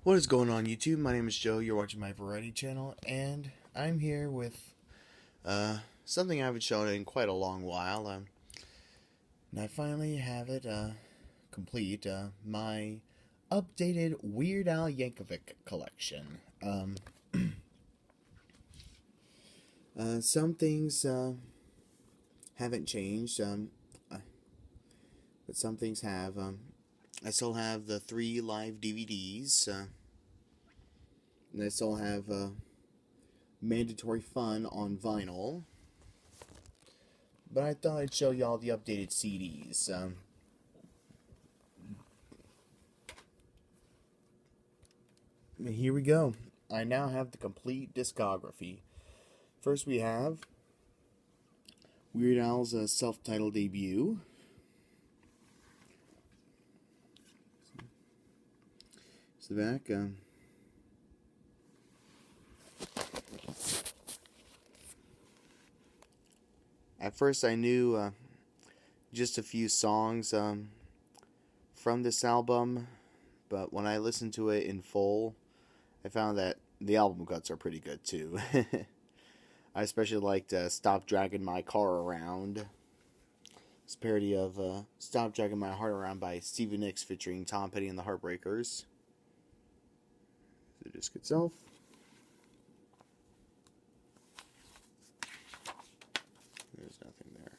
What is going on YouTube? My name is Joe, you're watching my variety channel, and I'm here with something I haven't shown in quite a long while. And I finally have it complete, my updated Weird Al Yankovic collection. Some things haven't changed, but some things have. I still have the 3 live DVDs, and I still have Mandatory Fun on vinyl. But I thought I'd show y'all the updated CDs. Here we go. I now have the complete discography. First we have Weird Al's self-titled debut. It's the back. At first I knew just a few songs from this album, but when I listened to it in full, I found that the album cuts are pretty good too. I especially liked Stop Dragging My Car Around. It's a parody of Stop Dragging My Heart Around by Stevie Nicks featuring Tom Petty and the Heartbreakers. The disc itself. There's nothing there.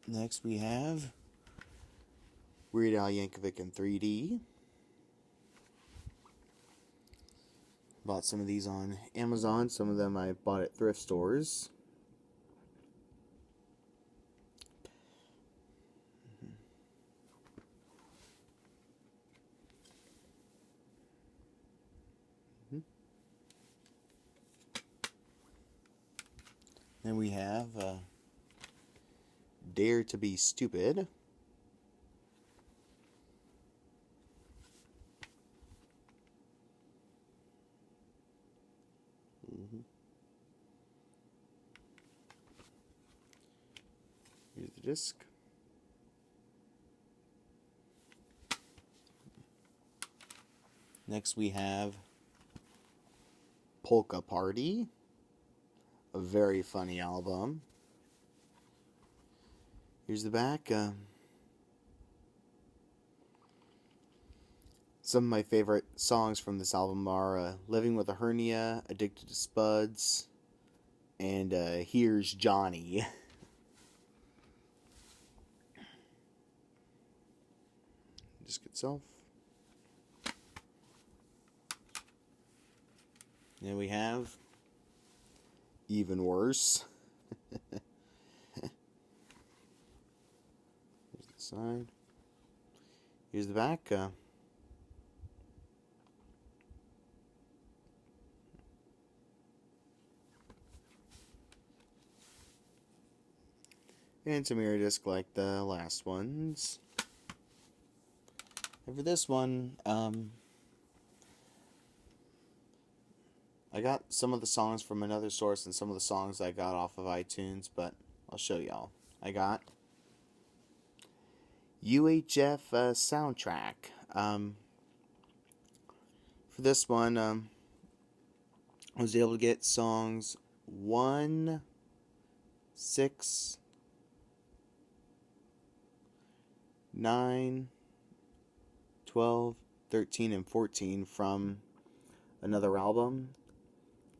Next we have Weird Al Yankovic in 3D. Bought some of these on Amazon. Some of them I bought at thrift stores. Then we have Dare to Be Stupid. Here's the disc. Next we have Polka Party. A very funny album. Here's the back. Some of my favorite songs from this album are Living with a Hernia, Addicted to Spuds, and Here's Johnny. Disc itself. Then we have Even Worse. Here's the side. Here's the back. And some mirror disc like the last ones. And for this one, I got some of the songs from another source and some of the songs I got off of iTunes, but I'll show y'all. I got UHF soundtrack. For this one, I was able to get songs 1, 6, 9, 12, 13, and 14 from another album.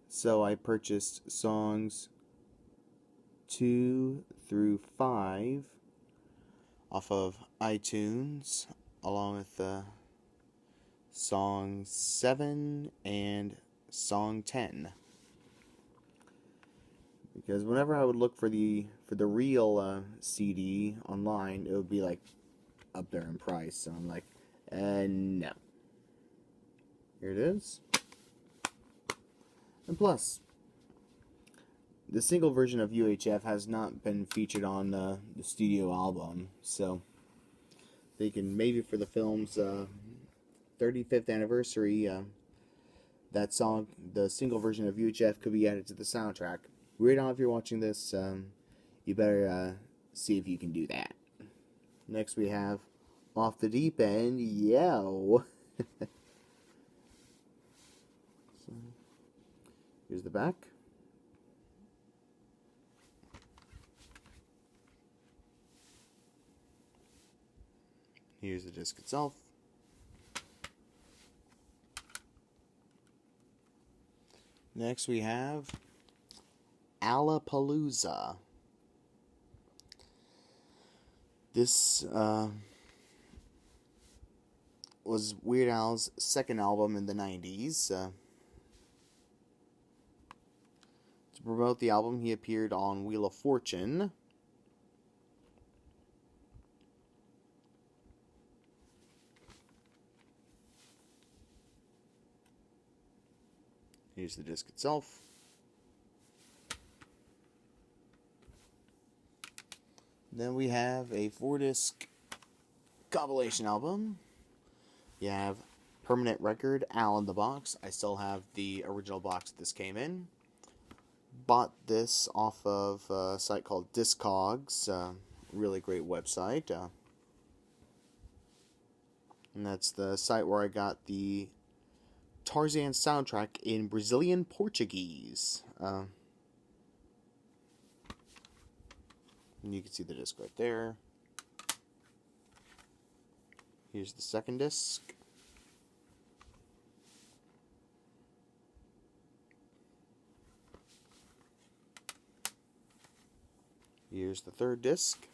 So I purchased songs 2 through 5 off of iTunes, along with song 7 and song 10. Because whenever I would look for the real CD online, it would be like up there in price. So I'm like, no. Here it is. And plus, the single version of UHF has not been featured on the studio album, so they can, maybe for the film's 35th anniversary, that song, the single version of UHF, could be added to the soundtrack. Weird Al, if you're watching this, you better see if you can do that. Next we have Off the Deep End, Yo. So, here's the back. Here's the disc itself. Next we have Alapalooza. This was Weird Al's second album in the 90s. To promote the album, he appeared on Wheel of Fortune. Here's the disc itself. Then we have a 4-disc compilation album. You have Permanent Record, Al in the box. I still have the original box this came in. Bought this off of a site called Discogs. Really great website. And that's the site where I got the Tarzan soundtrack in Brazilian Portuguese. And you can see the disc right there. Here's the second disc. Here's the third disc.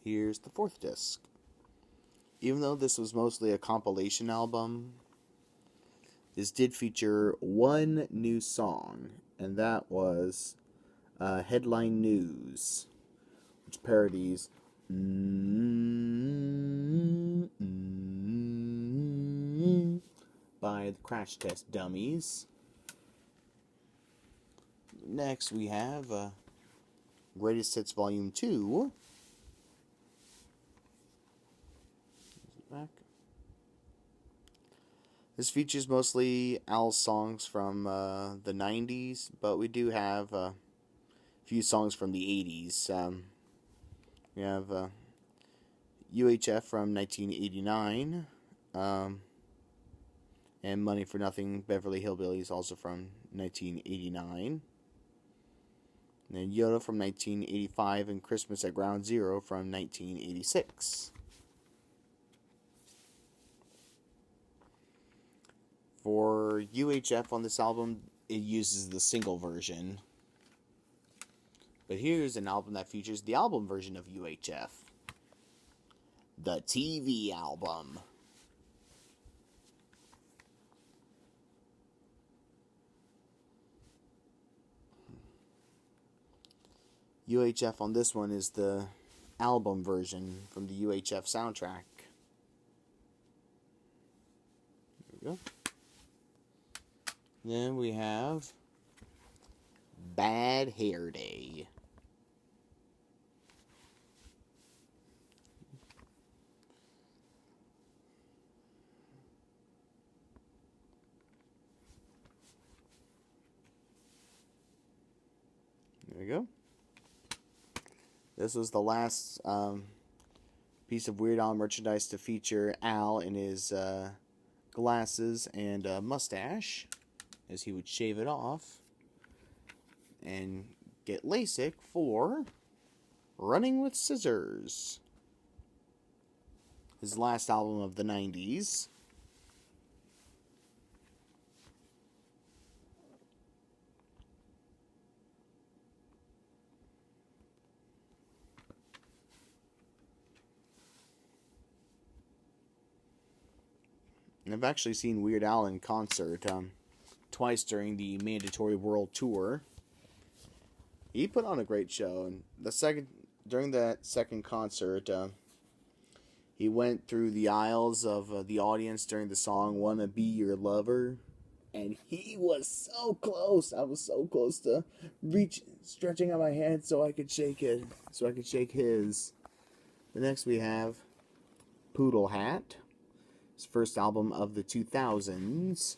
Here's the fourth disc. Even though this was mostly a compilation album, this did feature one new song, and that was Headline News, which parodies by the Crash Test Dummies. Next we have Greatest Hits Volume 2. Back. This features mostly Al's songs from the 90s, but we do have a few songs from the 80s. We have UHF from 1989, and Money for Nothing, Beverly Hillbillies, also from 1989. And then Yoda from 1985, and Christmas at Ground Zero from 1986. For UHF on this album, it uses the single version. But here's an album that features the album version of UHF. The TV album. UHF on this one is the album version from the UHF soundtrack. There we go. Then we have Bad Hair Day. There we go. This was the last piece of Weird Al merchandise to feature Al in his glasses and mustache, as he would shave it off and get LASIK for Running with Scissors, his last album of the 90s. And I've actually seen Weird Al in concert twice during the Mandatory World Tour. He put on a great show, and during that second concert, he went through the aisles of the audience during the song "Wanna Be Your Lover," and he was so close. I was so close to stretching out my hand so I could shake it, so I could shake his. The next we have Poodle Hat, his first album of the 2000s.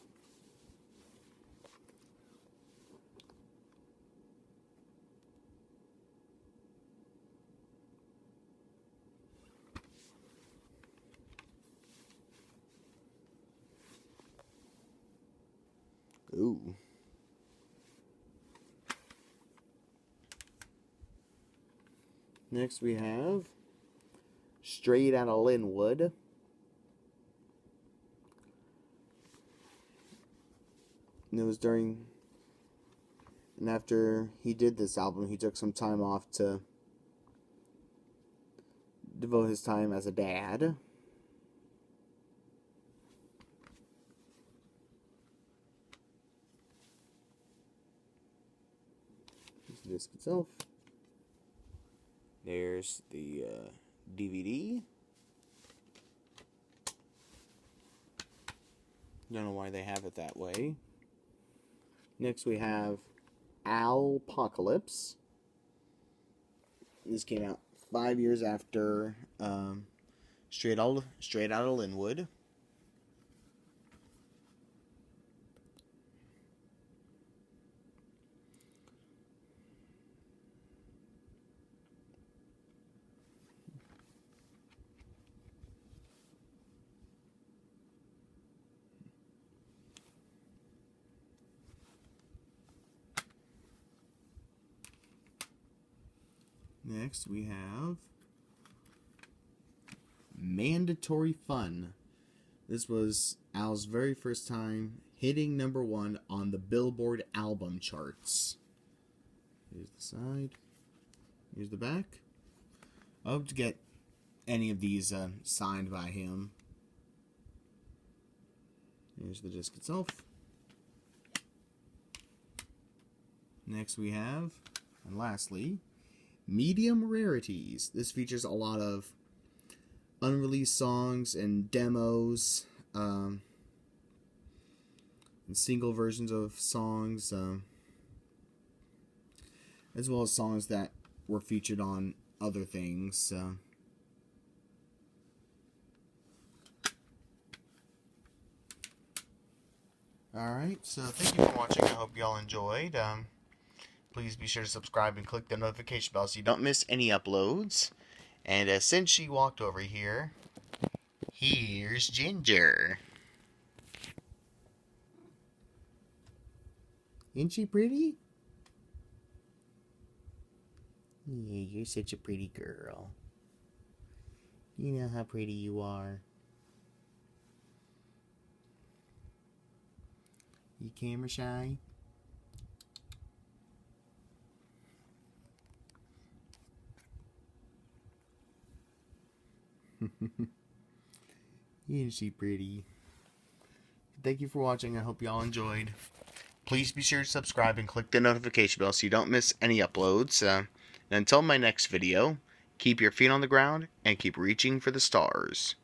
Ooh. Next we have Straight Outta Linwood. And it was during, and after he did this album, he took some time off to devote his time as a dad. Here's the disc itself. There's the DVD. Don't know why they have it that way. Next we have Alpocalypse. This came out 5 years after Straight Outta Linwood. Next, we have Mandatory Fun. This was Al's very first time hitting #1 on the Billboard album charts. Here's the side. Here's the back. I hope to get any of these signed by him. Here's the disc itself. Next we have, and lastly, Medium Rarities. This features a lot of unreleased songs and demos, and single versions of songs, as well as songs that were featured on other things. Alright, so thank you for watching. I hope you all enjoyed. Please be sure to subscribe and click the notification bell so you don't miss any uploads. And since she walked over here, here's Ginger. Isn't she pretty? Yeah, you're such a pretty girl. You know how pretty you are. You camera shy? Isn't she pretty? Thank you for watching. I hope you all enjoyed. Please be sure to subscribe and click the notification bell so you don't miss any uploads. And until my next video, keep your feet on the ground and keep reaching for the stars.